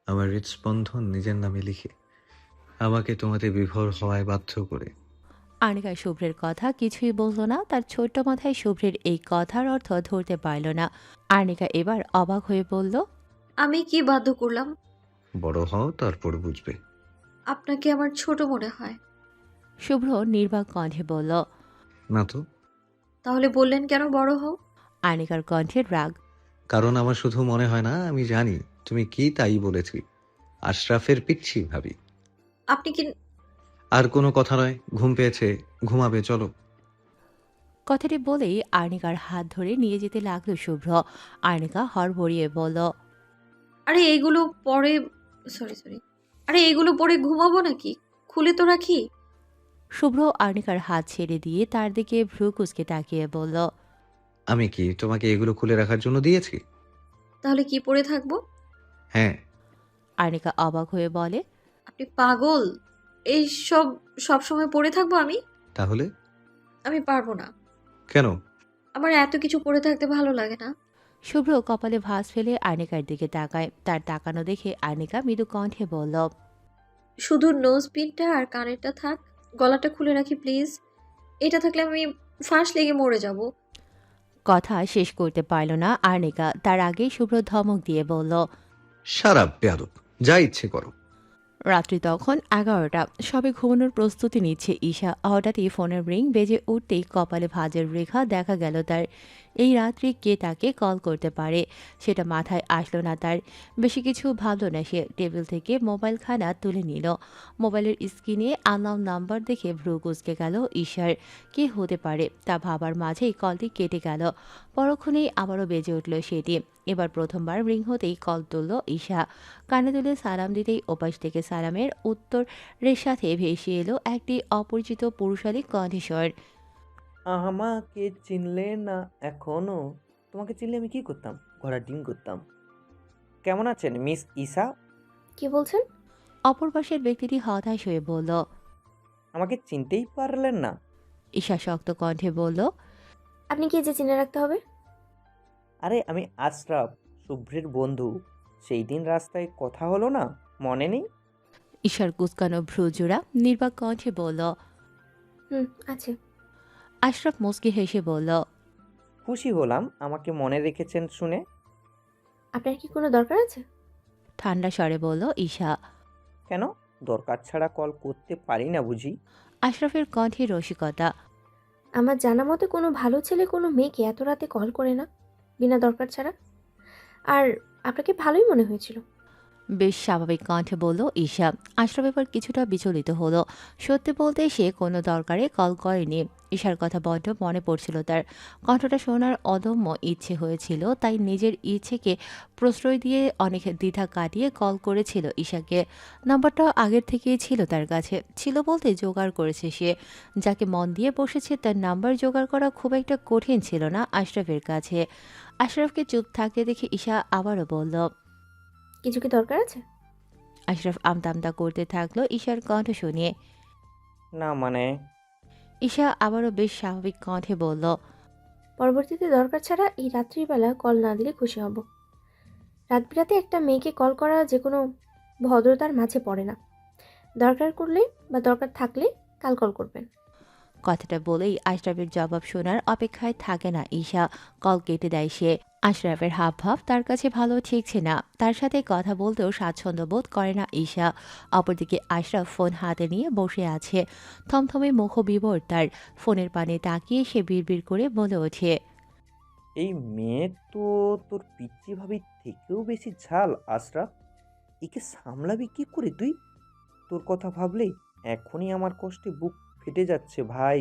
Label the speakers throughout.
Speaker 1: আমার হৃদস্পন্দন নিজের নামে লিখে আমাকে তোমাতে বিভোর হওয়ায় বাধ্য করে।
Speaker 2: আনিকা শুভ্রের কথা কিছুই বলল না। তার ছোট্ট মাথায় শুভ্রের এই কথার অর্থ ধরতে পারল না। আনিকা এবার অবাক হয়ে বলল,
Speaker 3: আমি কি বাধ্য করলাম?
Speaker 1: বড় হও, তারপর বুঝবে।
Speaker 3: আপনাকে আমার ছোট মনে হয়।
Speaker 2: শুভ্র নির্বাক কণ্ঠে বলল।
Speaker 1: না তো।
Speaker 3: তাহলে বললেন কেন বড় হও?
Speaker 2: আনিকার কণ্ঠে রাগ।
Speaker 1: কারণ আমার শুধু মনে হয় না, আমি জানি তুমি কি তাই বলেছি। আশরাফের পিচ্ছি ভাবি।
Speaker 3: আপনি কি?
Speaker 1: আর কোনো কথা নয়, ঘুম পেয়েছে, ঘুমাবে, চলো।
Speaker 2: কথাটি বলেই আর্নিকার হাত ধরে নিয়ে যেতে লাগলো শুভ্র। আর্নিকা হড়বড়িয়ে বলল,
Speaker 3: আরে এইগুলো পরে, সরি সরি, আরে এইগুলো পরে ঘুমাবো নাকি? খুলে তো রাখি।
Speaker 2: শুভ্র আর্নিকার হাত ছেড়ে দিয়ে তার দিকে ভ্রু কুঁচকে তাকিয়ে বলল,
Speaker 1: আমি কি তোমাকে এগুলো খুলে রাখার জন্য দিয়েছি?
Speaker 3: তাহলে কি পরে থাকবো?
Speaker 1: হ্যাঁ।
Speaker 2: আর্নিকা অবাক হয়ে বলে,
Speaker 3: আপনি পাগল? এই সব সব সময় পরে থাকবো আমি?
Speaker 1: তাহলে?
Speaker 3: আমি পারবো না।
Speaker 1: কেন?
Speaker 3: আমার এত কিছু পরে থাকতে ভালো লাগে না।
Speaker 2: শুভ্র কপালে ভাঁজ ফেলে আর্নিকার দিকে তাকায়। তার তাকানো দেখে আর্নিকা মৃদু কণ্ঠে বলল,
Speaker 3: শুধু নোজ পিনটা আর কানেরটা থাক, গলাটা খুলে রাখি প্লিজ। এটা থাকলে আমি ফাঁস লেগে মরে যাব।
Speaker 2: কথা শেষ করতে পারল না আর্নিকা। তার আগেই শুভ্র ধমক দিয়ে বলল,
Speaker 1: সারা বেয়াদব, যা ইচ্ছে করো।
Speaker 2: রাত্রি তখন 11টা। সবে ঘুমানোর প্রস্তুতি নিচ্ছে ঈশা। হঠাৎই ফোনের রিং বেজে উঠতেই কপালে ভাঁজের রেখা দেখা গেল তার। এই রাত্রি কে তাকে কল করতে পারে সেটা মাথায় আসলো না তার। বেশি কিছু ভাবল না সে। টেবিল থেকে মোবাইলখানা তুলে নিল। মোবাইলের স্ক্রিনে আননোন নাম্বার দেখে ভ্রু কুঁচকে গেল ঈশার। কে হতে পারে তা ভাবার মাঝেই কলটি কেটে গেল। পরক্ষণেই আবারও বেজে উঠল সেটি। এবার প্রথমবার রিং হতেই কল তুলল ঈশা। কানে তুলে সালাম দিতেই ওপাশ থেকে সালামের উত্তরের সাথে ভেসে এলো একটি অপরিচিত পুরুষালী কণ্ঠস্বর।
Speaker 4: আমাকে চিনলে না এখনো? তোমাকে চিনলে আমি কি করতাম? ঘোড়ার ডিম করতাম। কেমন আছেন মিস ঈশা?
Speaker 3: কি বলছেন?
Speaker 2: অপর পাশের ব্যক্তিটি হতাশ হয়ে বলল।
Speaker 4: আমাকে চিনতেই পারলেন না?
Speaker 2: ঈশা শক্ত কণ্ঠে বলল,
Speaker 3: আপনি কি যে চিনে রাখতে হবে?
Speaker 4: আরে আমি আশরাফ, শুভ্রের বন্ধু। সেই দিন রাস্তায় কথা হলো না, মনে নেই?
Speaker 2: ঈশার কুচকানো ভ্রুজোড়া নির্বাক কণ্ঠে বলল।
Speaker 3: হুম, আছে।
Speaker 2: আশরাফ মুচকি হেসে বলল,
Speaker 4: খুশি হলাম আমাকে মনে রেখেছেন শুনে।
Speaker 3: আপনার কি কোনো দরকার আছে?
Speaker 2: ঠান্ডা স্বরে বলল ঈশা।
Speaker 4: কেন? দরকার ছাড়া কল করতে পারি না বুঝি?
Speaker 2: আশরাফের কণ্ঠে রসিকতা।
Speaker 3: আমার জানা মতে কোনো ভালো ছেলে কোনো মেয়েকে এত রাতে কল করে না, বিনা দরকার ছাড়া। আর আপনাকে ভালোই মনে হয়েছিল।
Speaker 2: বেশ স্বাভাবিক কণ্ঠে বলল ঈশা। আশরাফ এবার কিছুটা বিচলিত হলো। সত্যি বলতে সে কোনো দরকারে কল করেনি। ঈশার কথা বড্ড মনে পড়ছিল তার। কণ্ঠটা শোনার অদম্য ইচ্ছে হয়েছিল, তাই নিজের ইচ্ছেকে প্রশ্রয় দিয়ে অনেক দ্বিধা কাটিয়ে কল করেছিল ঈশাকে। নাম্বারটা আগের থেকেই ছিল তার কাছে। ছিল বলতে জোগাড় করেছে সে। যাকে মন দিয়ে বসেছে তার নাম্বার জোগাড় করা খুব একটা কঠিন ছিল না আশরাফের কাছে। আশরাফকে চুপ থাকতে দেখে ঈশা আবারও বলল,
Speaker 3: কিছু কি দরকার আছে?
Speaker 2: আশরাফ আমতা আমতা করতে থাকলো ঈশার কণ্ঠ শুনিয়ে।
Speaker 4: না মানে?
Speaker 2: ঈশা আবারও বেশ স্বাভাবিক কণ্ঠে বলল,
Speaker 3: পরবর্তীতে দরকার ছাড়া এই রাত্রিবেলা কল না দিলে খুশি হব। রাত বিরাতে একটা মেয়েকে কল করা যে কোনো ভদ্রতার মাঝে পড়ে না। দরকার করলে বা দরকার থাকলে কাল কল করবেন।
Speaker 2: কথাটা বলেই আশরাফের জবাব শোনার অপেক্ষায় থাকে না ঈশা। কল কেটে দেয় সে। আশরাফের হাবভাব তার কাছে ভালো ঠেকছে না। তার সাথে কথা বলতেও স্বাচ্ছন্দ্য বোধ করে না ঈশা। অপরদিকে আশরাফ ফোন হাতে নিয়ে বসে আছে। থমথমে মুখবিবর তার। ফোনের পানে তাকিয়ে সে বিড়বিড় করে বলে ওঠে,
Speaker 4: এই মেয়ে তো তোর পিচ্চি ভাবির থেকেও বেশি ঝাল আশরাফ। একে সামলাবি কি করে তুই? তোর কথা ভাবলেই এখনই আমার কষ্টে বুক ফেটে যাচ্ছে ভাই।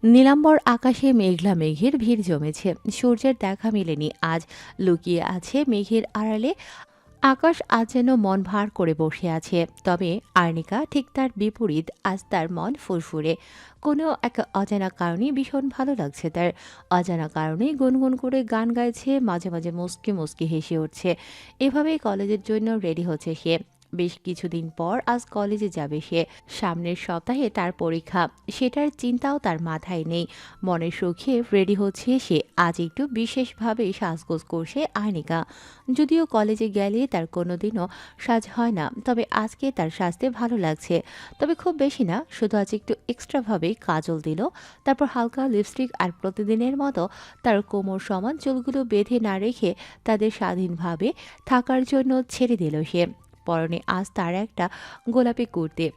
Speaker 2: নীলাম্বর আকাশে মেঘলা মেঘের ভিড় জমেছে। সূর্যের দেখা মেলেনি আজ। লুকিয়ে আছে মেঘের আড়ালে। আকাশ আজ যেন মন ভার করে বসে আছে। তবে আর্নিকা ঠিক তার বিপরীত। আজ তার মন ফুরফুরে। কোনো এক অজানা কারণে ভীষণ ভালো লাগছে তার। অজানা কারণে গুনগুন করে গান গাইছে, মাঝে মাঝে মুচকি মুচকি হেসে উঠছে। এভাবেই কলেজের জন্য রেডি হচ্ছে সে। বেশ কিছুদিন পর আজ কলেজে যাবে সে। সামনের সপ্তাহে তার পরীক্ষা, সেটার চিন্তাও তার মাথায় নেই। মনের সুখে রেডি হচ্ছে সে। আজ একটু বিশেষভাবে সাজগোজ করছে আয়নিকা। যদিও কলেজে গেলে তার কোনোদিনও সাজ হয় না, তবে আজকে তার সাজতে ভালো লাগছে। তবে খুব বেশি না, শুধু আজ একটু এক্সট্রাভাবে কাজল দিল, তারপর হালকা লিপস্টিক, আর প্রতিদিনের মতো তার কোমর সমান চুলগুলো বেঁধে না রেখে তাদের স্বাধীনভাবে থাকার জন্য ছেড়ে দিল সে। পরনে আজ তার একটা গোলাপি কুর্তি,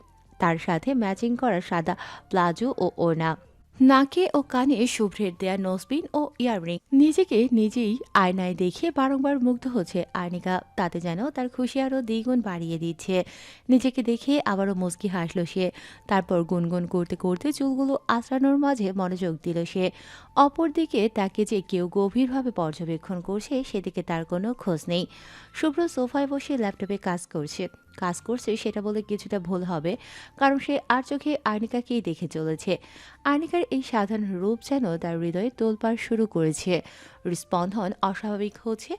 Speaker 2: তার সাথে ম্যাচিং করা সাদা প্লাজো ও ওড়না। নাকে ও কানে শুভ্রের দেয়া নোজপিন ও ইয়াররিং। নিজেকে নিজেই আয়নায় দেখে বারংবার মুগ্ধ হচ্ছে আয়নিকা। তাতে যেন তার খুশি আরও দ্বিগুণ বাড়িয়ে দিচ্ছে। নিজেকে দেখে আবারও মুচকি হাসল সে। তারপর গুনগুন করতে করতে চুলগুলো আঁচড়ানোর মাঝে মনোযোগ দিল সে। অপরদিকে তাকে যে কেউ গভীরভাবে পর্যবেক্ষণ করছে সেদিকে তার কোনো খোঁজ নেই। শুভ্র সোফায় বসে ল্যাপটপে কাজ করছে সেটা বলে কিছুটা ভুল হবে, কারণ সে আর চোখে আয়নিকাকেই দেখে চলেছে। আয়নিকার এই সাধারণ রূপ যেন তার হৃদয়ে তোলপাড় শুরু করেছে। হৃস্পন্দন অস্বাভাবিক হচ্ছে।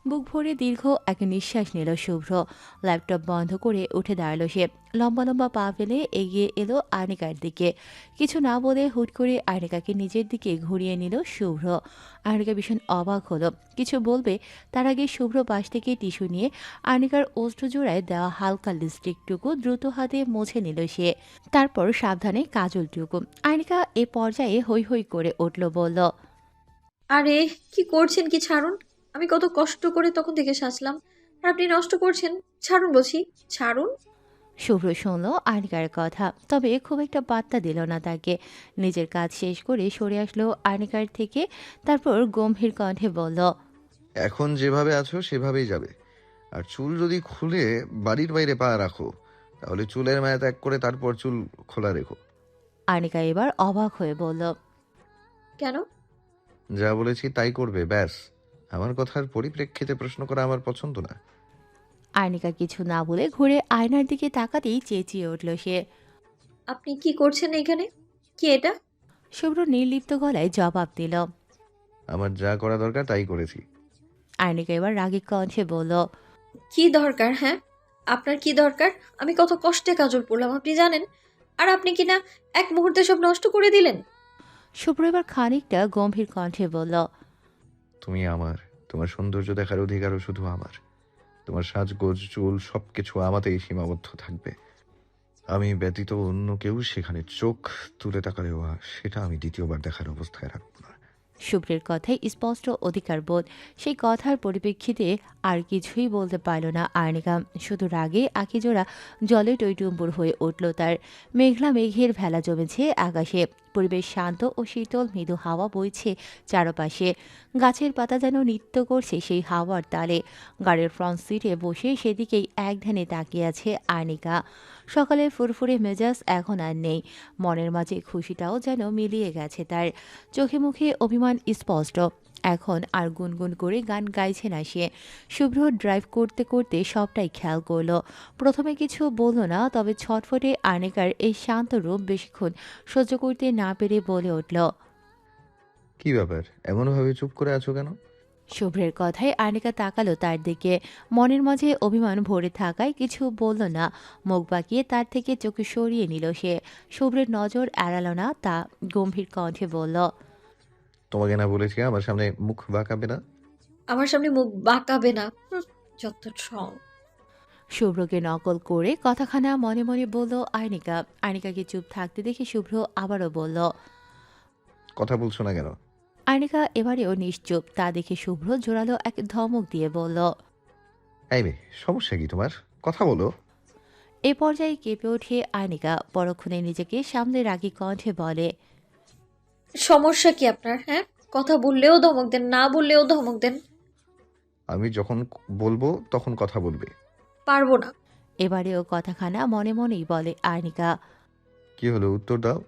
Speaker 2: বুক ভরে দীর্ঘ এক নিঃশ্বাস নিল শুভ্র। ল্যাপটপ বন্ধ করে উঠে দাঁড়ালো সে। লম্বা লম্বা পা ফেলে এগিয়ে এলো আয়নিকার দিকে। কিছু না বলে হুট করে আয়নিকাকে নিজের দিকে ঘুরিয়ে নিল শুভ্র। আয়নিকা ভীষণ অবাক হলো, কিছু বলবে তার আগে শুভ্র পাশ থেকে টিস্যু নিয়ে আয়নিকার ওষ্ঠজোড়ায় দেওয়া হালকা লিপস্টিকটুকু দ্রুত হাতে মুছে নিল সে। তারপর সাবধানে কাজলটুকু। আয়নিকা এ পর্যায়ে হৈ হৈ করে উঠল, বলল,
Speaker 5: আরে কি করছেন, কি ছাড়ুন। আমি কত কষ্ট করে তখন থেকে সাজলাম, আর আপনি নষ্ট করছেন। ছাড়ুন বলছি, ছাড়ুন।
Speaker 2: শুভ্র শুনল আয়নিকার কথা, তবে খুব একটা পাত্তা দিল না তাকে। নিজের কাজ শেষ করে সরে আসলো আয়নিকার থেকে। তারপর গম্ভীর কণ্ঠে বলল,
Speaker 6: এখন যেভাবে আছো সেভাবেই যাবে। আর চুল যদি খুলে বাড়ির বাইরে পা রাখো তাহলে চুলের মায়া ত্যাগ করে তারপর চুল খোলা রেখো।
Speaker 2: আয়নিকা এবার অবাক হয়ে বলল,
Speaker 5: কেন?
Speaker 6: যা বলেছি তাই করবে, ব্যাস। আমার কথার পরিপ্রেক্ষিতে প্রশ্ন করা আমার পছন্দ না।
Speaker 2: আয়নিকা কিছু না বলে ঘুরে আয়নার দিকে তাকাতেই চেঁচিয়ে উঠল সে।
Speaker 5: আপনি কি করছেন এখানে? কি এটা?
Speaker 2: শুভ্র নির্লিপ্ত গলায় জবাব দিল।
Speaker 6: আমার যা করা দরকার তাই করেছি।
Speaker 2: আয়নিকা এবার রাগী কণ্ঠে বলল,
Speaker 5: কি দরকার? হ্যাঁ, আপনার কি দরকার? আমি কত কষ্টে কাজল পড়লাম আপনি জানেন, আর আপনি কিনা এক মুহূর্তে সব নষ্ট করে দিলেন।
Speaker 2: শুভ্র এবার খানিকটা গম্ভীর কণ্ঠে বলল,
Speaker 6: তুমি আমার, তোমার সৌন্দর্য দেখার অধিকারও শুধু আমার। তোমার সাজগোজ, চুল সবকিছু আমাতেই সীমাবদ্ধ থাকবে। আমি ব্যতীত অন্য কেউ সেখানে চোখ তুলে তাকালেও সেটা আমি দ্বিতীয়বার দেখার অবস্থায় রাখবো না।
Speaker 2: শুভ্রের কথায় স্পষ্ট অধিকার বোধ। সেই কথার পরিপ্রেক্ষিতে আর কিছুই বলতে পারল না আয়নিকা। শুধু রাগে আঁকিজোড়া জলে টইটুম্বুর হয়ে উঠল তার। মেঘলা মেঘের ভেলা জমেছে আকাশে। পরিবেশ শান্ত ও শীতল, মৃদু হাওয়া বইছে চারপাশে। গাছের পাতা যেন নৃত্য করছে সেই হাওয়ার তালে। গাড়ির ফ্রন্ট সিটে বসে সেদিকেই একধ্যানে তাকিয়ে আছে আয়নিকা। সকালে ফুরফুরে মেজাজ এখন আর নেই। মনের মাঝে খুশিটাও যেন মিলিয়ে গেছে তার। চোখে মুখে অভিমান স্পষ্ট। এখন আর গুনগুন করে গান গাইছে না সে। শুভ্র ড্রাইভ করতে করতে সবটাই খেয়াল করলো। প্রথমে কিছু বলল না, তবে ছটফটে আয়নিকার এই শান্ত রূপ বেশিক্ষণ সহ্য করতে না পেরে বলে উঠল।
Speaker 6: কি ব্যাপার, এমনভাবে চুপ করে আছো কেন?
Speaker 2: শুভ্রের কথায় আয়নিকা তাকালো তার দিকে। মনের মাঝে অভিমান ভরে থাকায় কিছু বলল না। মুখ বাঁকিয়ে তার থেকে চোখে সরিয়ে নিল সে। শুভ্রের নজর এড়ালো না তা। গম্ভীর কণ্ঠে বলল,
Speaker 6: তোমাকে না বলেছি আমার সামনে মুখ বাঁকাবে না?
Speaker 5: আমার সামনে মুখ বাঁকাবে না। যত ঠং।
Speaker 2: শুভ্রকে নকল করে কথাখানা মনে মনে বলল আয়নিকা। আয়নিকাকে চুপ থাকতে দেখে শুভ্র আবারও বলল।
Speaker 6: কথা বলছো না কেন?
Speaker 2: আয়নিকা এবারেও নিশ্চুপ। তা দেখে শুভ্র জোরালো এক ধমক দিয়ে বলল।
Speaker 6: এই মেয়ে, সমস্যা কি তোমার? কথা বলো।
Speaker 2: এ পর্যায়ে কেঁপে ওঠে আয়নিকা। পরক্ষণে নিজেকে সামনে রাগী কণ্ঠে বলে,
Speaker 5: সমস্যা কি আপনার? হ্যাঁ, কথা বললেও ধমক দেন, না বললেও ধমক দেন।
Speaker 6: আমি যখন বলবো তখন কথা বলবে।
Speaker 5: পারবো না।
Speaker 2: এবারেও কথাখানা মনে মনেই বলে আয়নিকা।
Speaker 6: কি হলো, উত্তর দাও।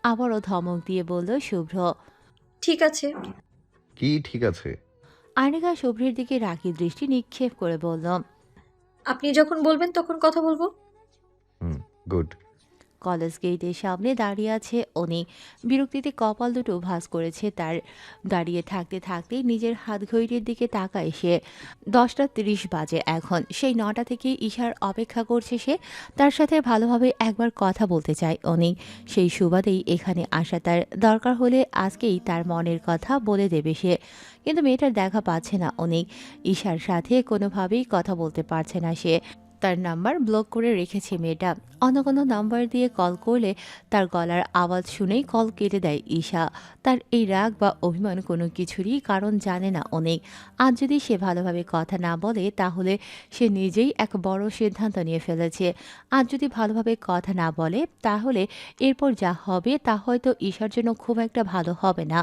Speaker 2: আবারও ধমক দিয়ে বলল শুভ্র।
Speaker 5: ঠিক আছে।
Speaker 6: কি ঠিক আছে?
Speaker 2: আয়নিকা শুভ্রের দিকে রাগী দৃষ্টি নিক্ষেপ করে বলল,
Speaker 5: আপনি যখন বলবেন তখন কথা বলবো।
Speaker 6: হুম, গুড।
Speaker 2: কলেজ গেটের সামনে দাঁড়িয়ে আছে অনিক। বিরক্তিতে কপাল দুটো ভাঁজ করেছে তার। দাঁড়িয়ে থাকতে থাকতে নিজের হাত ঘড়ির দিকে তাকায় সে। 10টা 30 বাজে এখন। সেই 9টা থেকে ঈশার অপেক্ষা করছে সে। তার সাথে ভালোভাবে একবার কথা বলতে চায় অনিক। সেই সুবাদেই এখানে আসা তার। দরকার হলে আজকেই তার মনের কথা বলে দেবে সে। কিন্তু মেয়েটার দেখা পাচ্ছে না অনিক। ঈশার সাথে কোনোভাবেই কথা বলতে পারছে না সে। তার নাম্বার ব্লক করে রেখেছে মেয়েটা। অন্য কোনো নাম্বার দিয়ে কল করলে তার গলার আওয়াজ শুনেই কল কেটে দেয় ঈশা। তার এই রাগ বা অভিমান কোনো কিছুরই কারণ জানে না অনেক। আজ যদি সে ভালোভাবে কথা না বলে তাহলে সে নিজেই এক বড় সিদ্ধান্ত নিয়ে ফেলেছে। আজ যদি ভালোভাবে কথা না বলে তাহলে এরপর যা হবে তা হয়তো ঈশার জন্য খুব একটা ভালো হবে না।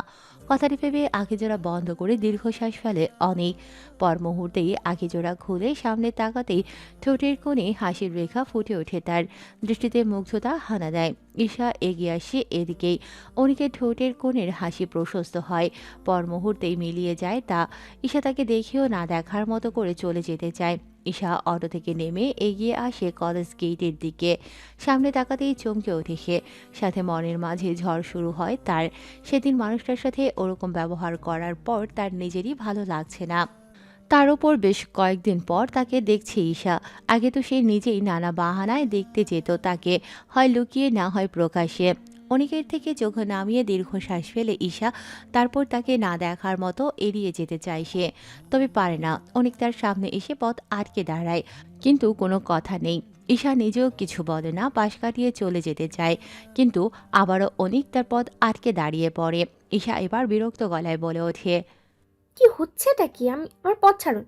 Speaker 2: কথাটি ভেবে আখিজোড়া বন্ধ করে দীর্ঘশ্বাস ফেলে অনেক। পর মুহূর্তেই আখিজোড়া খুলে সামনে তাকাতেই ঠোঁটের কোণে হাসির রেখা ফুটে ওঠে তার। দৃষ্টিতে মুগ্ধতা হানা দেয়। ঈশা এগিয়ে আসে এদিকেই। অনিকের ঠোঁটের কোণের হাসি প্রশস্ত হয়। পর মুহূর্তেই মিলিয়ে যায় তা। ঈশা তাকে দেখেও না দেখার মতো করে চলে যেতে চায়। ঈশা অটো থেকে নেমে এগিয়ে আসে কলেজ গেটের দিকে। সামনে তাকাতেই চমকে ওঠে সে। সাথে মনের মাঝে ঝড় শুরু হয় তার। সেদিন মানুষটার সাথে ওরকম ব্যবহার করার পর তার নিজেরই ভালো লাগছে না। তার উপর বেশ কয়েকদিন পর তাকে দেখছে ঈশা। আগে তো সে নিজেই নানা বাহানায় দেখতে যেত তাকে, হয় লুকিয়ে না হয় প্রকাশ্যে। অনেকের থেকে চোখ নামিয়ে দীর্ঘশ্বাস ফেলে ঈশা তারপর তাকে না দেখার মতো এড়িয়ে যেতে চায় সে। তবে পারে না। অনেক তার সামনে এসে পথ আটকে দাঁড়ায়, কিন্তু কোনো কথা নেই। ঈশা নিজেও কিছু বলে না, পাশ কাটিয়ে চলে যেতে চায়, কিন্তু আবারও অনেক তার পথ আটকে দাঁড়িয়ে পড়ে। ঈশা এবার বিরক্ত গলায় বলে ওঠে,
Speaker 3: কি হচ্ছেটা কি? আমার পথ ছাড়ুন।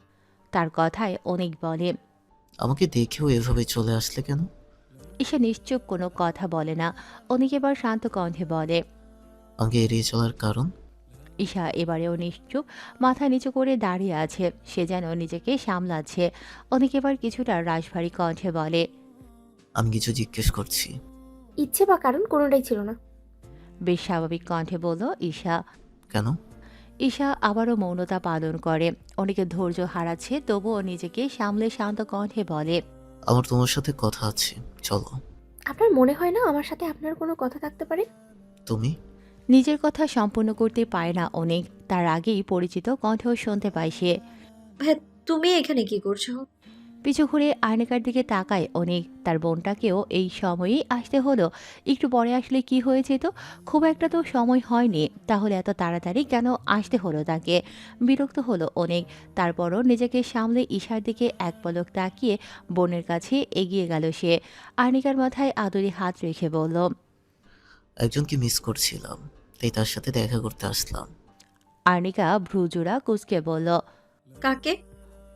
Speaker 2: তার কথায় অনেক বলে।
Speaker 7: আমাকে দেখেও এভাবে চলে আসলে কেন?
Speaker 2: ঈশা নিশ্চুপ, কোনো কথা বলে না। অনেক এবার শান্ত কণ্ঠে বলে।
Speaker 7: আমাকে এড়িয়ে চলার কারণ?
Speaker 2: ঈশা এবারেও নিশ্চুপ, মাথা নিচু করে দাঁড়িয়ে আছে। সে যেন নিজেকে সামলাচ্ছে। অনেক এবার কিছুটা রাশভারী কণ্ঠে বলে,
Speaker 7: আমি কিছু জিজ্ঞেস করছি।
Speaker 3: ইচ্ছে বা কারণ কোনোটাই ছিল না।
Speaker 2: বেশ স্বাভাবিক কণ্ঠে বলল ঈশা।
Speaker 7: কেন?
Speaker 2: ঈশা আবারও মৌনতা পালন করে। অনেকে ধৈর্য হারাচ্ছে, তবুও নিজেকে সামলে শান্ত কণ্ঠে বলে,
Speaker 7: আমার তোমার সাথে কথা আছে, চলো।
Speaker 3: আপনার মনে হয় না আমার সাথে আপনার কোনো কথা থাকতে পারে?
Speaker 7: তুমি?
Speaker 2: নিজের কথা সম্পূর্ণ করতে পারে না অনেক। তার আগেই পরিচিত কণ্ঠেও শুনতে পায় সে।
Speaker 5: হ্যাঁ, তুমি এখানে কি করছো?
Speaker 2: পিছু ঘুরে আয়নাকার দিকে তাকায় অনেক। তার বোনটাকেও এই সময়েই আসতে হলো। একটু পরে আসলে কি হয়েছে, তো খুব একটা তো সময় হয়নি, তাহলে এত তাড়াতাড়ি কেন আসতে হলো তাকে? বিরক্ত হলো অনেক। তারপরও নিজেকে সামলে ঈশার দিকে এক পলক তাকিয়ে বোনের কাছে এগিয়ে গেল সে। আর্নিকার মাথায় আদরে হাত রেখে বলল,
Speaker 7: একজনকে মিস করছিলাম, তাই তার সাথে দেখা করতে আসলাম।
Speaker 2: আর্নিকা ভ্রুজোড়া কুঁচকে বলল।
Speaker 5: কাকে?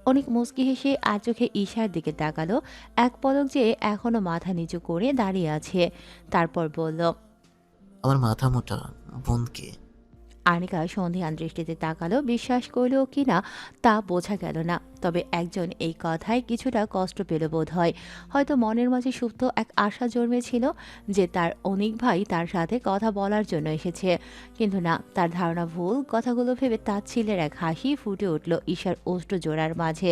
Speaker 2: অনেক মুচকি হেসে আর চোখে ঈশার দিকে তাকালো। এক পলক যে এখনো মাথা নিচু করে দাঁড়িয়ে আছে। তারপর বলল,
Speaker 7: আমার মাথা মোটা বোনকে।
Speaker 2: আনিকা সন্ধিহান দৃষ্টিতে তাকালো। বিশ্বাস করলো কিনা তা বোঝা গেল না, তবে একজন এই কথায় কিছুটা কষ্ট পেল বোধ হয়। হয়তো মনের মাঝে সুপ্ত এক আশা জন্মেছিল যে তার অনিক ভাই তার সাথে কথা বলার জন্য এসেছে। কিন্তু না, তার ধারণা ভুল। কথাগুলো ভেবে তাচ্ছিল্যের এক হাসি ফুটে উঠল ঈশার ওষ্ঠ জোড়ার মাঝে।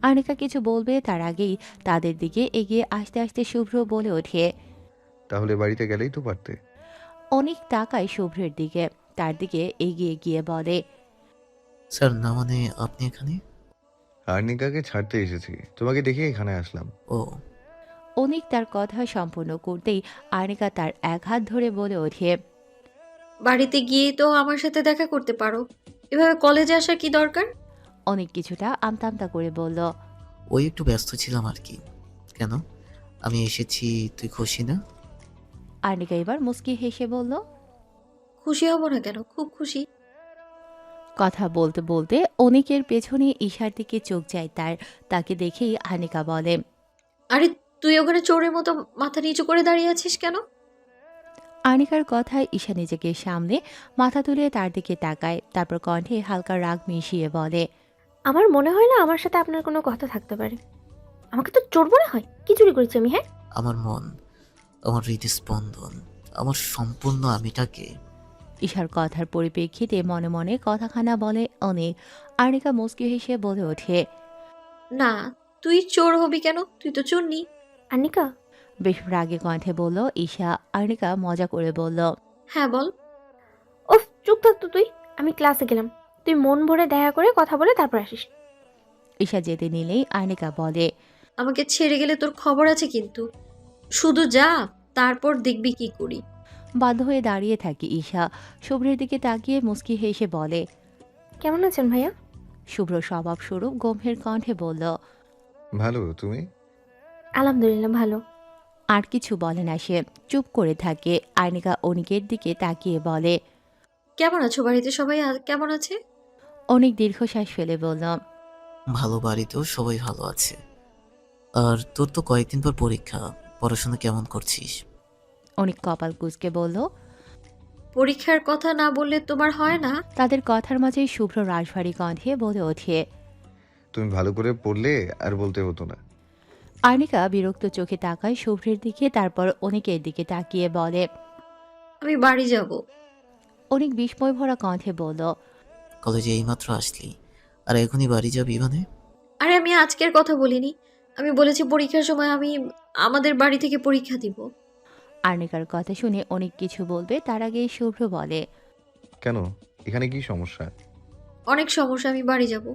Speaker 2: আনিকা কিছু বলবে তার আগেই তাদের দিকে এগিয়ে আসতে আসতে শুভ্র বলে ওঠে,
Speaker 6: তাহলে বাড়িতে গেলেই তো পারতে।
Speaker 2: অনেক তাকায় শুভ্রের দিকে। তার দিকে এগিয়ে গিয়ে বলে,
Speaker 7: স্যার, না মানে আপনি এখানে?
Speaker 6: আর্নিকাকে ছাড়তে এসেছি, তোমাকে দেখে এখানে আসলাম।
Speaker 7: ও,
Speaker 2: অনিক তার কথা সম্পূর্ণ করতেই আর্নিকা তার এক হাত ধরে বলে ওঠে,
Speaker 5: বাড়িতে গিয়ে তো আমার সাথে দেখা করতে পারো। এভাবে কলেজে আসার কি দরকার?
Speaker 2: অনেক কিছুটা আমতা করে বলল,
Speaker 7: ওই একটু ব্যস্ত ছিলাম আর কি। কেন? আমি এসেছি, তুই খুশি না?
Speaker 2: আর্নিকা এবার মুচকি হেসে বলল।
Speaker 5: খুশি হব না কেন? খুব খুশি।
Speaker 2: কথা বলতে বলতে অনিকের পেছনে ঈশার দিকে চোখ যায় তার। তাকে দেখেই আর্নিকা বলে,
Speaker 5: আরে, তুই ওখানে চোরের মতো মাথা নিচু করে দাঁড়িয়ে আছিস কেন?
Speaker 2: আর্নিকার কথায় ঈশা নিজেকে সামনে মাথা তুলে তার দিকে তাকায়। তারপর কণ্ঠে হালকা রাগ মিশিয়ে বলে,
Speaker 3: আমার মনে হয় না আমার সাথে আপনার কোনো কথা থাকতে পারে। আমাকে তো চোর মনে হয়? কি চুরি করেছি আমি? হ্যাঁ,
Speaker 7: আমার মন, আমার হৃদস্পন্দন, আমার সম্পূর্ণ আমিটাকে।
Speaker 2: ঈশার কথার পরিপ্রেক্ষিতে মনে মনে কথাখানা বলে অনেক। আর্নিকা মুচকি হেসে বলে ওঠে,
Speaker 5: না, তুই চোর হবি কেন? তুই তো চুন্নি।
Speaker 3: আন্নিকা,
Speaker 2: বেশ রাগে কণ্ঠে বলল ঈশা। আর্নিকা মজা করে বলল,
Speaker 5: হ্যাঁ বল।
Speaker 3: ওফ, চুপ থাক তো তুই। আমি ক্লাসে গেলাম, তুই মন ভরে দেখা করে কথা বলে তারপর আসিস।
Speaker 2: ঈশা যেতে নিলেই আর্নিকা বলে,
Speaker 5: আমাকে ছেড়ে গেলে তোর খবর আছে কিন্তু। শুধু যা, তারপর দেখবি কি করি।
Speaker 2: বাধ্য হয়ে দাঁড়িয়ে থাকে ঈশা। শুভ্রের দিকে তাকিয়ে মুচকি হেসে বলে।
Speaker 3: কেমন আছেন ভাইয়া?
Speaker 2: শুভ্র স্বভাবস্বরূপ গম্ভীর কণ্ঠে বলল।
Speaker 6: ভালো, তুমি?
Speaker 3: আলহামদুলিল্লাহ ভালো।
Speaker 2: আর কিছু বলে না সে, চুপ করে থাকে। আর্নিকা অনিকের দিকে তাকিয়ে বলে।
Speaker 5: কেমন আছো? বাড়িতে সবাই কেমন আছে?
Speaker 2: অনেক দীর্ঘশ্বাস ফেলে বলল।
Speaker 7: ভালো, বাড়িতেও সবাই ভালো আছে। আর তোর তো কয়েকদিন পর পরীক্ষা, পড়াশোনা কেমন করছিস?
Speaker 2: অনেক কপাল কুঁচকে বলল।
Speaker 5: পরীক্ষার কথা না বললে তোমার হয় না?
Speaker 2: তাদের কথার মাঝেই শুভ্র রাশভারী কণ্ঠে বলে ওঠে।
Speaker 6: তুমি ভালো করে পড়লে আর বলতে হতো না।
Speaker 2: আর্নিকা বিরক্ত চোখে তাকায় শুভ্রের দিকে, তারপর অনিকের দিকে তাকিয়ে বলে।
Speaker 5: আমি বাড়ি যাব।
Speaker 2: অনেক বিস্ময় ভরা কণ্ঠে বলল।
Speaker 7: কলেজে এইমাত্র আসলি, আর এখনই বাড়ি যাবি মানে?
Speaker 5: আরে আমি আজকের কথা বলিনি, আমি বলেছি পরীক্ষার সময় আমি আমাদের বাড়ি থেকে পরীক্ষা দিব।
Speaker 2: আর্নিকার কথা শুনে অনেক কিছু বলবে, তার আগেই শুভ্র বলে।
Speaker 6: কেন, এখানে কি সমস্যা?
Speaker 5: অনেক সমস্যা, আমি বাড়ি যাব।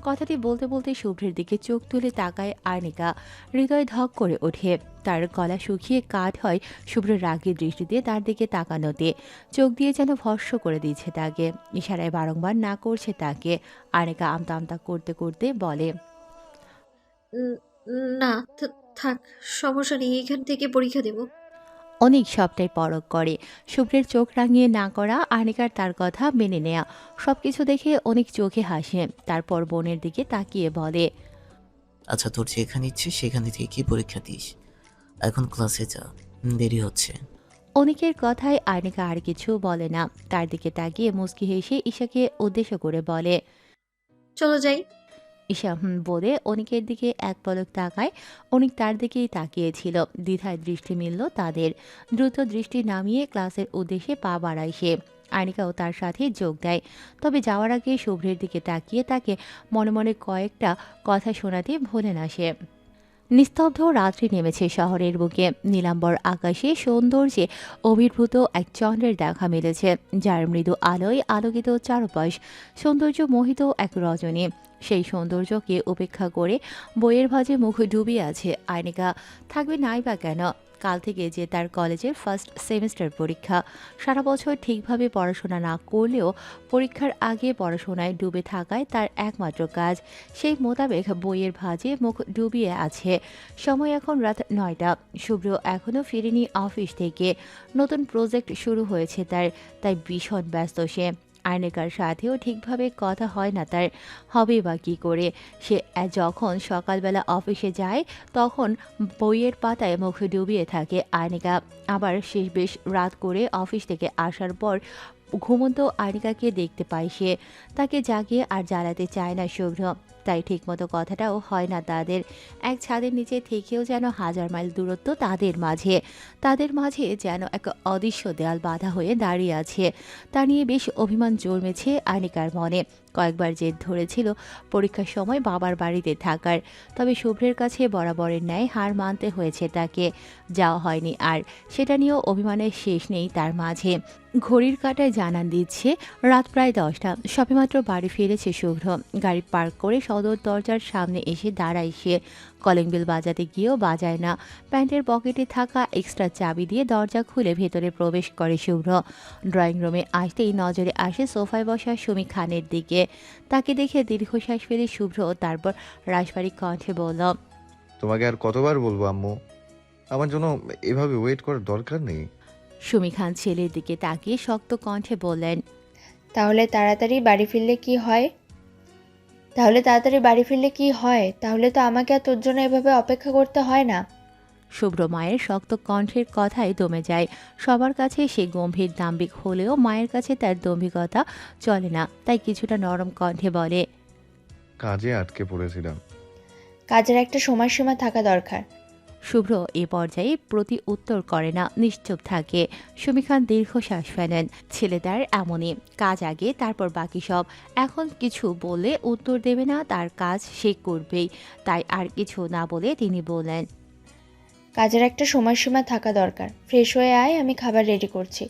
Speaker 2: কথাটি বলতে বলতে শুভ্রের দিকে চোখ তুলে তাকায় আর্নিকা। হৃদয় ধক করে ওঠে। তার গলা শুকিয়ে কাঠ হয় শুভ্রের রাগী দৃষ্টিতে তার দিকে তাকানোতে। চোখ দিয়ে যেন ভস্ম করে দিচ্ছে তাকে, ইশারায় বারংবার না করছে তাকে। আর্নিকা আমতা আমতা করতে করতে বলে।
Speaker 5: উম, না, থাক, সমস্যা নেই, এখান থেকে পরীক্ষা দেব।
Speaker 2: অনেক সবটাই পরখ করে। শুভ্রের চোখ রাঙিয়ে না করা, আর্নিকার তার কথা মেনে নেয়া, সবকিছু দেখে অনেক চোখে হাসে। তারপর বোনের দিকে তাকিয়ে বলে।
Speaker 7: আচ্ছা, তোর যেখানে ইচ্ছে সেখানে থেকে পরীক্ষা দিস। এখন ক্লাসে যা, দেরি হচ্ছে।
Speaker 2: অনেকের কথায় আর্নিকা আর কিছু বলে না। তার দিকে তাকিয়ে মুচকি হেসে ঈশাকে উদ্দেশ্য করে বলে।
Speaker 5: চলো যাই।
Speaker 2: ঈশা বলে অনিকের দিকে এক পলক তাকায়। অনিক তার দিকেই তাকিয়েছিল। দ্বিধায় দৃষ্টি মিলল তাদের। দ্রুত দৃষ্টি নামিয়ে ক্লাসের উদ্দেশ্যে পা বাড়ায় সে। আর্নিকাও তার সাথে যোগ দেয়। তবে যাওয়ার আগে শুভ্রের দিকে তাকিয়ে তাকে মনে মনে কয়েকটা কথা শোনাতে ভোলে না সে। নিস্তব্ধ রাত্রি নেমেছে শহরের বুকে। নীলাম্বর আকাশে সৌন্দর্যে অভিভূত এক চন্দ্রের দেখা মিলেছে, যার মৃদু আলোয় আলোকিত চারপাশ। সৌন্দর্য মোহিত এক রজনী। সেই সৌন্দর্যকে উপেক্ষা করে বইয়ের ভাঁজে মুখ ডুবিয়ে আছে আর্নিকা। থাকবে নাই বা কেন? কাল থেকে যে তার কলেজের ফার্স্ট সেমিস্টার পরীক্ষা। সারা বছর ঠিকভাবে পড়াশোনা না করলেও পরীক্ষার আগে পড়াশোনায় ডুবে থাকায় তার একমাত্র কাজ। সেই মোতাবেক বইয়ের ভাঁজে মুখ ডুবিয়ে আছে। সময় এখন রাত ৯টা। শুভ্র এখনও ফিরেনি অফিস থেকে। নতুন প্রজেক্ট শুরু হয়েছে তার, তাই ভীষণ ব্যস্ত সে। আর্নিকার সাথেও ঠিকভাবে কথা হয় না তার, হবে বা কী করে। সে যখন সকালবেলা অফিসে যায় তখন বইয়ের পাতায় মুখ ডুবিয়ে থাকে আর্নিকা। আবার সে বেশ রাত করে অফিস থেকে আসার পর ঘুমন্ত আর্নিকাকে দেখতে পায় সে। তাকে জাগিয়ে আর জ্বালাতে চায় না শুভ্র, তাই ঠিকমতো কথাটাও হয় না তাদের। এক ছাদের নিচে থেকেও যেন হাজার মাইল দূরত্ব তাদের মাঝে। তাদের মাঝে যেন এক অদৃশ্য দেয়াল বাঁধা হয়ে দাঁড়িয়ে আছে। তা নিয়ে বেশ অভিমান জন্মেছে আর্নিকার মনে। কয়েকবার জেদ ধরেছিল পরীক্ষার সময় বাবার বাড়িতে থাকার, তবে শুভ্রের কাছে বরাবরের ন্যায় হার মানতে হয়েছে তাকে। যাওয়া হয়নি আর, সেটা নিয়েও অভিমানের শেষ নেই তার মাঝে। ঘড়ির কাঁটায় জানান দিচ্ছে রাত প্রায় 10টা। সবেমাত্র বাড়ি ফিরেছে শুভ্র। গাড়ি পার্ক করে সদর দরজার সামনে এসে দাঁড়ায় সে। কলিং বেল বাজাতে গিয়েও বাজায় না। প্যান্টের পকেটে থাকা এক্সট্রা চাবি দিয়ে দরজা খুলে ভেতরে প্রবেশ করে শুভ্র। ড্রয়িং রুমে আসতেই নজরে আসে সোফায় বসা সুমি খানের দিকে। তাকে দেখে দীর্ঘশ্বাস ফেলে শুভ্র, তারপর রাশভারী কণ্ঠে বলল।
Speaker 6: তোমাকে আর কতবার বলবো আম্মু, আমার জন্য এভাবে ওয়েট করার দরকার নেই।
Speaker 2: সুমি খান ছেলের দিকে তাকিয়ে শক্ত কণ্ঠে বললেন।
Speaker 8: তাহলে তাড়াতাড়ি বাড়ি ফিরলে কি হয়? তাহলে তো আমাকে আর তোর জন্য এভাবে অপেক্ষা করতে হয় না।
Speaker 2: শুভ্র মায়ের শক্ত কণ্ঠের কথায় দমে যায়। সবার কাছে সে গম্ভীর দাম্ভিক হলেও মায়ের কাছে তার দম্ভিকতা চলে না, তাই কিছুটা নরম কণ্ঠে বলে।
Speaker 6: কাজে আটকে পড়েছিলাম।
Speaker 8: কাজের একটা সময়সীমা থাকা দরকার।
Speaker 2: শুভ্র এ পর্যায়ে প্রতি উত্তর করে না, নিশ্চুপ থাকে। সুমি খান দীর্ঘশ্বাস ফেলেন। ছেলে তার এমনই, কাজ আগে তারপর বাকি সব। এখন কিছু বলে উত্তর দেবে না, তার কাজ সে করবেই। তাই আর কিছু না বলে তিনি বললেন।
Speaker 8: কাজের একটা সময়সীমা থাকা দরকার। ফ্রেশ হয়ে আয়, আমি খাবার রেডি করছি।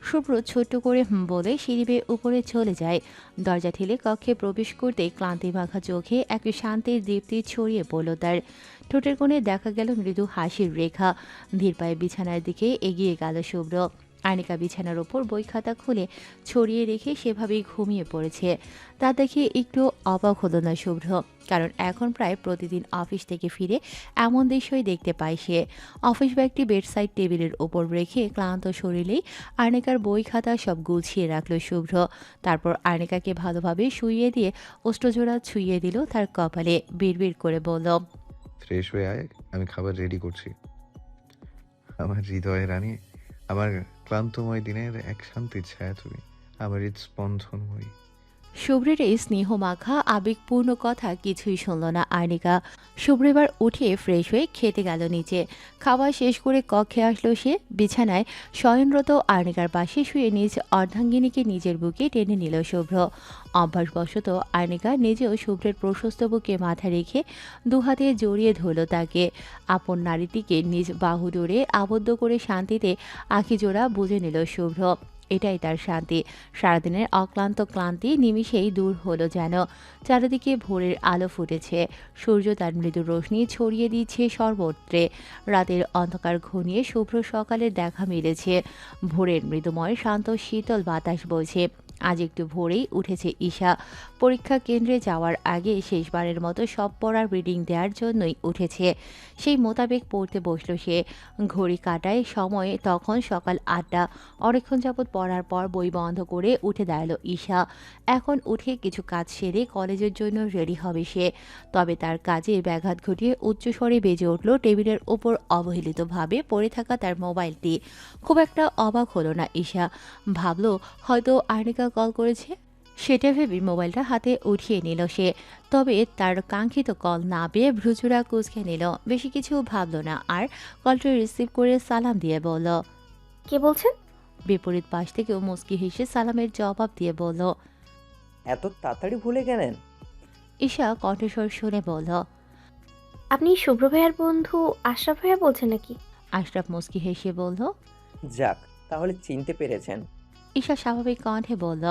Speaker 2: শুভ্র ছোট্ট করে বলে সিঁড়ি বেয়ে উপরে চলে যায়। দরজা ঠেলে কক্ষে প্রবেশ করতে ক্লান্তি মাখা চোখে এক শান্তির দীপ্তি ছড়িয়ে পড়ল তার। ঠোঁটের কোণে দেখা গেল মৃদু হাসির রেখা। ধীর পায়ে বিছানার দিকে এগিয়ে গেল শুভ্র। আনিকা বিছানার ওপর বই খাতা খুলে ছড়িয়ে রেখে সেভাবেই ঘুমিয়ে পড়েছে। তা দেখে একটু অবাক হলো না শুভ্র, কারণ এখন প্রায় প্রতিদিন অফিস থেকে ফিরে এমন দৃশ্যই দেখতে পায় সে। অফিস ব্যাগটি বেডসাইড টেবিলের ওপর রেখে ক্লান্ত শরীরেই আর্নিকার বই খাতা সব গুছিয়ে রাখল শুভ্র। তারপর আর্নিকাকে ভালোভাবে শুইয়ে দিয়ে অষ্টজোড়া ছুঁয়ে দিল তার কপালে। বিড়বিড় করে বলল,
Speaker 6: ফ্রেশ হয়ে আয়, আমি খাবার রেডি করছি। আমার হৃদয়ে রানী, আমার ক্লান্তময় দিনের এক শান্তির ছায়া তুমি, আমার হৃদস্পন্দনময়ী।
Speaker 2: শুভ্রের এই স্নেহ মাখা আবেগপূর্ণ কথা কিছুই শুনল না আর্নিকা। শুভ্র এবার উঠে ফ্রেশ হয়ে খেতে গেল নিচে। খাওয়া শেষ করে কক্ষে আসলো সে। বিছানায় শয়নরত আর্নিকার পাশে শুয়ে নিজ অর্ধাঙ্গিনীকে নিজের বুকে টেনে নিল শুভ্র। অভ্যাসবশত আর্নিকা নিজেও শুভ্রের প্রশস্ত বুকে মাথা রেখে দুহাতে জড়িয়ে ধরল তাকে। আপন নারীটিকে নিজ বাহুডোরে আবদ্ধ করে শান্তিতে আখিজোড়া বুঝে নিল শুভ্র। এটাই তার শান্তি। সারাদিনের অক্লান্ত ক্লান্তি নিমিষেই দূর হলো যেন। চারিদিকে ভোরের আলো ফুটেছে। সূর্য তার মৃদু রোশনি ছড়িয়ে দিচ্ছে সর্বত্রে। রাতের অন্ধকার ঘনিয়ে শুভ্র সকালের দেখা মিলেছে। ভোরের মৃদুময় শান্ত শীতল বাতাস বইছে। আজ একটু ভোরেই উঠেছে ঈশা। পরীক্ষা কেন্দ্রে যাওয়ার আগে শেষবারের মতো সব পড়ার রিডিং দেওয়ার জন্যই উঠেছে। সেই মোতাবেক পড়তে বসল সে। ঘড়ি কাটায় সময় তখন সকাল ৮টা। অনেকক্ষণ যাবৎ পড়ার পর বই বন্ধ করে উঠে দাঁড়ালো ঈশা। এখন উঠে কিছু কাজ সেরে কলেজের জন্য রেডি হবে সে। তবে তার কাজে ব্যাঘাত ঘটিয়ে উচ্চস্বরে বেজে উঠল টেবিলের ওপর অবহেলিতভাবে পড়ে থাকা তার মোবাইলটি। খুব একটা অবাক হলো না ঈশা। ভাবল হয়তো আর্নিকা কল করেছে। সেটা ভেবে মোবাইলটা হাতে উঠিয়ে নিল সে। তবে তার কাঙ্ক্ষিত কল না পেয়ে ভ্রুচুরা কুঁচকে নিল। বেশি কিছু ভাবল না আর কলটি রিসিভ করে সালাম দিয়ে বলল।
Speaker 3: কে বলছেন?
Speaker 2: বিপরীত পাশ থেকেও মুচকি হেসে সালামের জবাব দিয়ে বলল।
Speaker 4: এত তাড়াতাড়ি ভুলে গেলেন?
Speaker 2: ঈশা কণ্ঠস্বর শুনে বলল।
Speaker 3: আপনি শুভ্র ভাইয়ার বন্ধু আশরাফ ভাইয়া বলছেন নাকি?
Speaker 2: আশরাফ মুচকি হেসে বলল।
Speaker 4: যাক, তাহলে চিনতে পেরেছেন।
Speaker 2: ঈশা স্বাভাবিক কণ্ঠে বলল।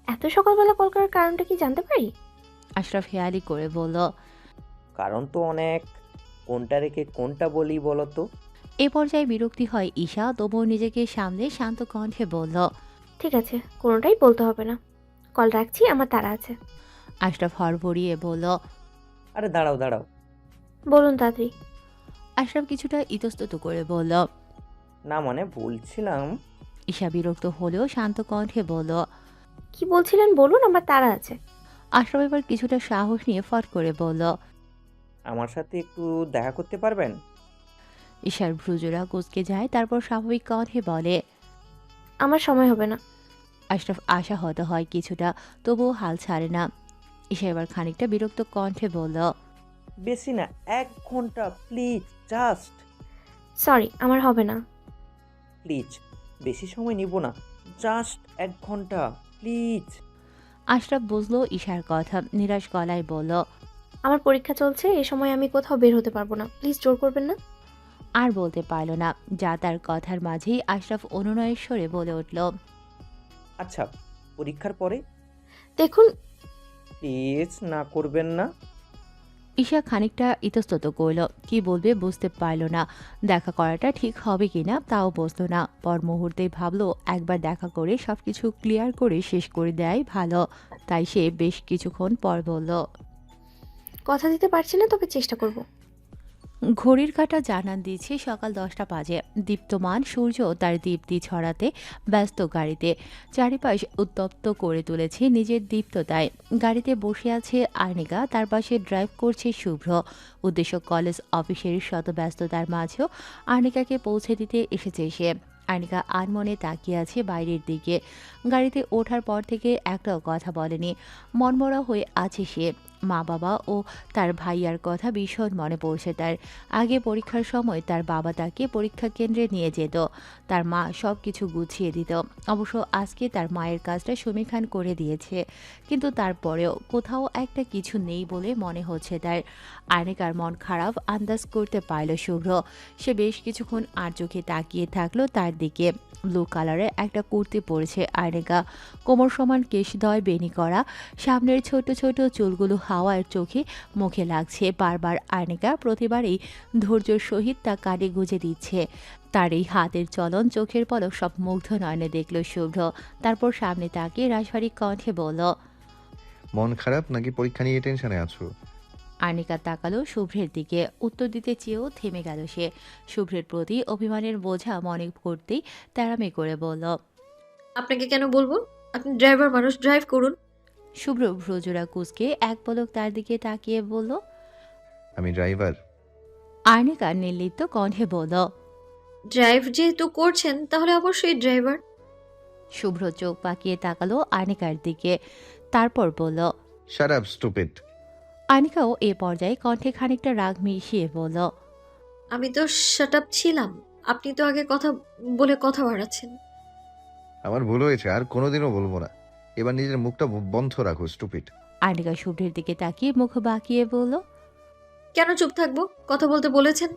Speaker 3: এত সকালবেলা কল করার কারণটা কি জানতে পারি?
Speaker 2: আশরাফ হেয়ালি করে বলল।
Speaker 4: কারণ তো অনেক, কোনটা রেখে কোনটা বলি বলো তো?
Speaker 2: এ পর্যায়ে বিরক্তি হয় ঈশা, তবুও নিজেকে সামলে শান্ত কণ্ঠে বলল।
Speaker 3: ঠিক আছে, কোনোটাই বলতে হবে না। কল রাখছি, আমার তাড়া আছে।
Speaker 2: আশরাফ হড়বড়িয়ে বলল।
Speaker 4: আরে দাঁড়াও দাঁড়াও।
Speaker 3: বলুন তাড়াতাড়ি।
Speaker 2: আশরাফ কিছুটা ইতস্তত করে বলল।
Speaker 4: না মানে বলছিলাম,
Speaker 2: ঈশা বিরক্ত হলেও শান্ত কণ্ঠে বলল।
Speaker 3: কি বলছিলেন বলুন, আমার তাড়া আছে।
Speaker 2: আশরাফ এবার কিছুটা সাহস নিয়ে ফট করে বলল।
Speaker 4: আমার সাথে একটু দেখা করতে পারবেন?
Speaker 2: ঈশার ভ্রুজোড়া কুঁচকে যায়, তারপর স্বাভাবিক কণ্ঠে বলে।
Speaker 3: আমার সময় হবে না।
Speaker 2: আশরাফ আশাহত হয় কিছুটা, তবুও হাল ছাড়ে না। ঈশা এবার খানিকটা বিরক্ত কণ্ঠে বলল।
Speaker 4: বেশি না, 1 ঘন্টা প্লিজ, জাস্ট
Speaker 3: সরি, আমার হবে না।
Speaker 4: প্লিজ, বেশি সময় নিব না, জাস্ট 1 ঘন্টা প্লিজ।
Speaker 2: আশরাফ বুঝলো ঈশার কথা, নিরাশ গলায় বলল।
Speaker 3: আমার পরীক্ষা চলছে, এ সময় আমি কোথাও বের হতে পারবো না, প্লিজ জোর করবেন না।
Speaker 2: আর বলতে পারল না, যা তার কথার মাঝেই আশরাফ অনুনয়ের স্বরে বলে উঠল।
Speaker 4: আচ্ছা, পরীক্ষার পরে
Speaker 3: দেখুন,
Speaker 4: প্লিজ, না করবেন না।
Speaker 2: ঈশা খানিকটা ইতস্তত করল, কি বলবে বুঝতে পারল না। দেখা করাটা ঠিক হবে কিনা তাও বুঝল না। পর মুহূর্তেই ভাবলো একবার দেখা করে সবকিছু ক্লিয়ার করে শেষ করে দেয় ভালো। তাই সে বেশ কিছুক্ষণ পর বলল।
Speaker 3: কথা দিতে পারছি না, তবে চেষ্টা করব।
Speaker 2: ঘড়ির কাঁটা জানান দিচ্ছে সকাল 10টা বাজে। দীপ্তমান সূর্য তার দীপ্তি ছড়াতে ব্যস্ত গাড়িতে। চারিপাশ উত্তপ্ত করে তুলেছে নিজের দীপ্ততায়। গাড়িতে বসে আছে আর্নিকা, তার পাশে ড্রাইভ করছে শুভ্র। উদ্দেশ্য কলেজ অফিসের শত ব্যস্ততার মাঝেও আর্নিকাকে পৌঁছে দিতে এসেছে সে। আর্নিকা আনমনে তাকিয়ে আছে বাইরের দিকে। গাড়িতে ওঠার পর থেকে একটাও কথা বলেনি। মনমরা হয়ে আছে সে। মা বাবা ও তার ভাইয়ার কথা ভীষণ মনে পড়ছে তার। আগে পরীক্ষার সময় তার বাবা তাকে পরীক্ষা কেন্দ্রে নিয়ে যেত, তার মা সব কিছু গুছিয়ে দিত। অবশ্য আজকে তার মায়ের কাজটা সুমি খান করে দিয়েছে, কিন্তু তারপরেও কোথাও একটা কিছু নেই বলে মনে হচ্ছে তার। আয়নিকার মন খারাপ আন্দাজ করতে পারল শুভ্র। সে বেশ কিছুক্ষণ আর চোখে তাকিয়ে থাকলো তার দিকে। ব্লু কালারের একটা কুর্তি পরেছে আয়নিকা, কোমর সমান কেশদয় বেনি করা, সামনের ছোট ছোট চুলগুলো হাওয়ার চোখে মুখে লাগছে বারবার। আয়নিকা প্রতিবারই ধৈর্যের সহিত তা কানে গুঁজে দিচ্ছে। তার এই হাতের চলন, চোখের পলক সব মুগ্ধ নয়নে দেখল শুভ্র। তারপর সামনে তাকিয়ে রাশভারী কণ্ঠে বলল,
Speaker 6: মন খারাপ নাকি পরীক্ষা নিয়ে টেনশনে আছো?
Speaker 2: আয়নিকা তাকালো শুভ্রের দিকে, উত্তর দিতে চেয়েও থেমে গেল সে। শুভ্রের প্রতি অভিমানের বোঝা মনে করতেই তেড়ামি করে বলল,
Speaker 5: আপনাকে কেন বলবো? আপনি ড্রাইভার মানুষ, ড্রাইভ করুন।
Speaker 2: শুভ্র ভ্রজোড়া কুঁচকে এক পলক তার দিকে তাকিয়ে বলল।
Speaker 6: আমি ড্রাইভার?
Speaker 2: আয়নিকা নির্লিপ্ত কণ্ঠে বলল।
Speaker 5: ড্রাইভ যেহেতু করছেন তাহলে অবশ্যই ড্রাইভার।
Speaker 2: শুভ্র চোখ পাকিয়ে তাকালো আয়নিকার দিকে, তারপর বলল।
Speaker 6: Shut up stupid.
Speaker 2: আয়নিকাও এ পর্যায়ে কণ্ঠে খানিকটা রাগ মিশিয়ে বলল।
Speaker 5: আমি তো শাট আপ ছিলাম, আপনি তো আগে কথা বলে কথা বাড়াচ্ছেন।
Speaker 6: আমার ভুল হয়েছে, আর কোনোদিনও বলবো না। এবার নিজের মুখটা বন্ধ রাখো স্টুপিড।
Speaker 2: আয়নিকা শুভ্রের দিকে তাকিয়ে মুখ বাঁকিয়ে বলল।
Speaker 5: কেন চুপ থাকবো? কথা বলতে বলেছেন,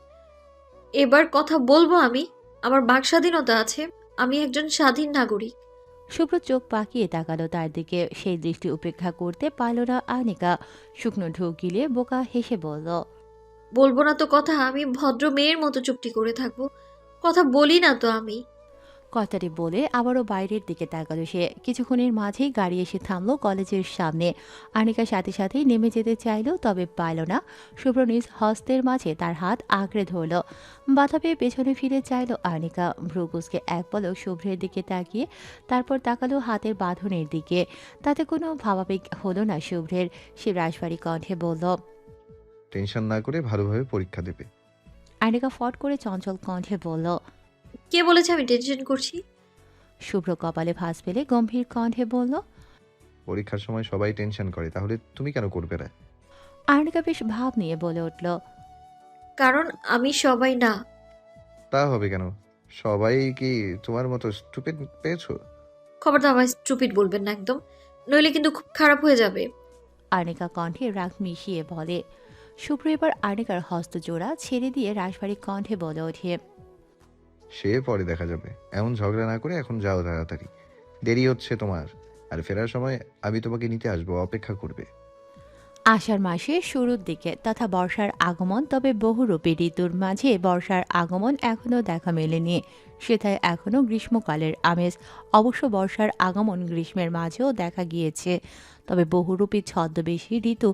Speaker 5: এবার কথা বলবো আমি। আমার বাক স্বাধীনতা আছে, আমি একজন স্বাধীন নাগরিক।
Speaker 2: শুভ্র চোখ পাকিয়ে তাকালো তার দিকে, সেই দৃষ্টি উপেক্ষা করতে পারল না আয়নিকা। শুকনো ঢোক গিলে বোকা হেসে বলল।
Speaker 5: বলবো না তো কথা, আমি ভদ্র মেয়ের মতো চুপটি করে থাকবো। কথা বলি না তো আমি।
Speaker 2: কথাটি বলে আবারও বাইরের দিকে তাকালো সে। কিছুক্ষণের মাঝেই গাড়ি এসে থামলো কলেজের সামনে। আনিকা সাথে সাথেই নেমে যেতে চাইলো, তবে পারল না। শুভ্র নিজ হস্তের মাঝে তার হাত আঁকড়ে ধরল। বাধা পেয়ে পেছনে ফিরে চাইলো আনিকা। ভ্রুকুসকে এক পলক শুভ্রের দিকে তাকিয়ে তারপর তাকালো হাতের বাঁধনের দিকে। তাতে কোনো ভাবাবেগ হলো না শুভ্রের। সে রাশভারী কণ্ঠে বলল।
Speaker 6: টেনশন না করে ভালোভাবে পরীক্ষা দেবে।
Speaker 2: আনিকা ফট করে চঞ্চল কণ্ঠে বলল।
Speaker 5: কে বলেছে আমি টেনশন করছি?
Speaker 2: শুভ্র কপালে ভাঁজ ফেলে গম্ভীর কণ্ঠে বলল।
Speaker 6: পরীক্ষার সময় সবাই টেনশন করে, তাহলে তুমি কেন করবে না?
Speaker 2: আনিকা বেশ ভাব নিয়ে বলে উঠল।
Speaker 5: কারণ আমি সবাই না।
Speaker 6: তা হবে কেন? সবাই কি তোমার মতো স্টুপিড পেয়েছো?
Speaker 5: খবরদার আমায় স্টুপিড বলবেন না একদম, নইলে কিন্তু খুব খারাপ হয়ে যাবে।
Speaker 2: আনিকা কণ্ঠে রাগ মিশিয়ে বলে। শুভ্র এবার আনিকার হস্তজোড়া ছেড়ে দিয়ে রাশভারী কণ্ঠে বলে ওঠে।
Speaker 6: সে পরে দেখা যাবে। এমন ঝগড়া না করে এখন যাও তাড়াতাড়ি, দেরি হচ্ছে তোমার। আর ফেরার সময় আমি তোমাকে নিতে আসবো, অপেক্ষা করবে।
Speaker 2: আষাঢ় মাসের শুরুর দিকে তথা বর্ষার আগমন, তবে বহুরূপী ঋতুর মাঝে বর্ষার আগমন এখনও দেখা মেলেনি। সেথায় এখনও গ্রীষ্মকালের আমেজ। অবশ্য বর্ষার আগমন গ্রীষ্মের মাঝেও দেখা গিয়েছে, তবে বহুরূপী ছদ্মবেশী ঋতু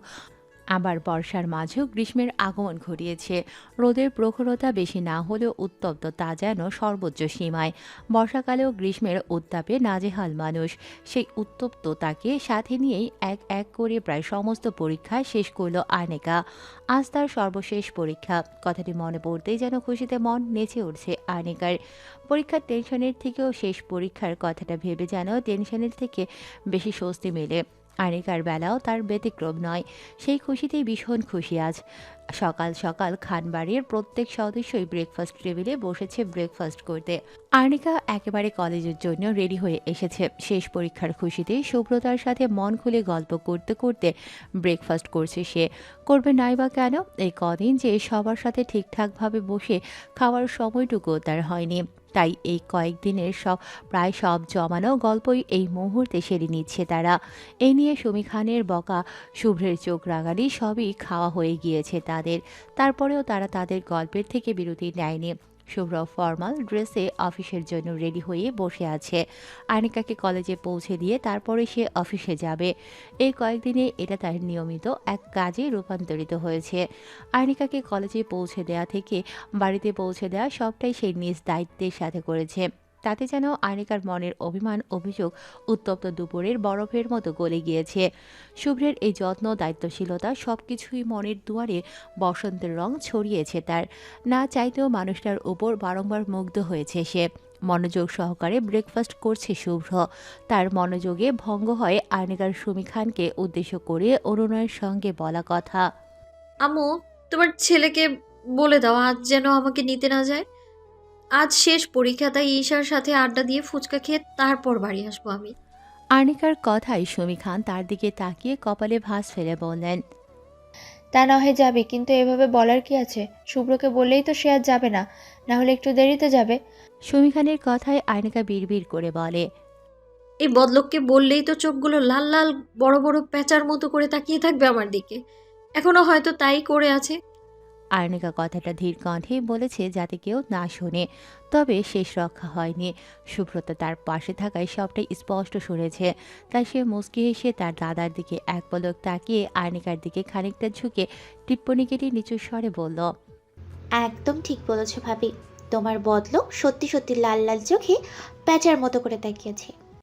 Speaker 2: আবার বর্ষার মাঝেও গ্রীষ্মের আগমন ঘটিয়েছে। রোদের প্রখরতা বেশি না হলেও উত্তপ্ততা যেন সর্বোচ্চ সীমায়। বর্ষাকালেও গ্রীষ্মের উত্তাপে নাজেহাল মানুষ। সেই উত্তপ্ততাকে সাথে নিয়েই এক এক করে প্রায় সমস্ত পরীক্ষা শেষ করল আনিকা। আজ তার সর্বশেষ পরীক্ষা। কথাটি মনে পড়তেই যেন খুশিতে মন নেচে উঠছে আনিকার। পরীক্ষার টেনশনের থেকেও শেষ পরীক্ষার কথাটা ভেবে যেন টেনশনের থেকে বেশি স্বস্তি মেলে। আনিকার বেলাও তার ব্যতিক্রম নয়। সেই খুশিতেই ভীষণ খুশি আজ। সকাল সকাল খানবাড়ির প্রত্যেক সদস্যই ব্রেকফাস্ট টেবিলে বসেছে ব্রেকফাস্ট করতে। আনিকা একেবারে কলেজের জন্য রেডি হয়ে এসেছে। শেষ পরীক্ষার খুশিতেই সুব্রতার সাথে মন খুলে গল্প করতে করতে ব্রেকফাস্ট করছে সে। করবে নাই বা কেন? এই কদিন যে সবার সাথে ঠিকঠাকভাবে বসে খাওয়ার সময়টুকু তার হয়নি। তাই এই কয়েকদিনের প্রায় সব জমানো গল্পই এই মুহূর্তে সেরে নিচ্ছে তারা। এই নিয়ে সুমি খানের বকা, শুভ্রের চোখ রাগালি সবই খাওয়া হয়ে গিয়েছে তাদের। তারপরেও তারা তাদের গল্পের থেকে বিরতি নেয়নি। শুভ্র ফর্মাল ড্রেসে অফিসের জন্য রেডি হয়ে বসে আছে। আনিকাকে কলেজে পৌঁছে দিয়ে তারপরে সে অফিসে যাবে। এই কয়েকদিনে এটা তার নিয়মিত এক কাজে রূপান্তরিত হয়েছে। আনিকাকে কলেজে পৌঁছে দেওয়া থেকে বাড়িতে পৌঁছে দেওয়া সবটাই সে নিজ দায়িত্বের সাথে করেছে। তাতে যেন আনিকার মনের অভিমান অভিযোগ উত্তপ্ত দুপুরের বরফের মতো গলে গিয়েছে। শুভ্রের এই যত্ন দায়িত্বশীলতা সবকিছুই মনের দুয়ারে বসন্তের রং ছড়িয়েছে তার। না চাইতেও মানুষটার উপর বারংবার মুগ্ধ হয়েছে সে। মনোযোগ সহকারে ব্রেকফাস্ট করছে শুভ্র। তার মনোযোগে ভঙ্গ হয় আনিকার সুমি খানকে উদ্দেশ্য করে অরুণয়ের সঙ্গে বলা কথা।
Speaker 5: আম্মু, তোমার ছেলেকে বলে দাও আজ যেন আমাকে নিতে না যায়। আজ শেষ পরীক্ষা, তাই ঈশার সাথে আড্ডা দিয়ে ফুচকা খেয়ে তারপর বাড়ি আসবো আমি।
Speaker 2: আনিকার কথায় সুমি খান তার দিকে তাকিয়ে কপালে ভাঁজ ফেলে বললেন,
Speaker 8: তা না হয় যাবি, কিন্তু এভাবে বলার কি আছে? শুভ্রকে বললেই তো সে আর যাবে না, না হলে একটু দেরিতে যাবে।
Speaker 2: সুমি খানের কথায় আনিকা বিড়বিড় করে বলে,
Speaker 5: এই বদলোককে বললেই তো চোখগুলো লাল লাল বড় বড় প্যাঁচার মতো করে তাকিয়ে থাকবে আমার দিকে। এখনো হয়তো তাই করে আছে।
Speaker 2: আর্নিকা কথাটা ধীর কণ্ঠেই বলেছে যাতে কেউ না শোনে। তবে শেষ রক্ষা হয়নি। সুব্রত তার পাশে থাকায় সবটাই স্পষ্ট শুনেছে। তাই সে মুচকি হেসে তার দাদার দিকে এক পলক তাকিয়ে আর্নিকার দিকে খানিকটা ঝুঁকে টিপ্পনি কেটে নিচু স্বরে বলল,
Speaker 9: একদম ঠিক বলেছো ভাবি। তোমার বদলো সত্যি সত্যি লাল লাল চোখে প্যাঁচার মতো করে তাকিয়েছে।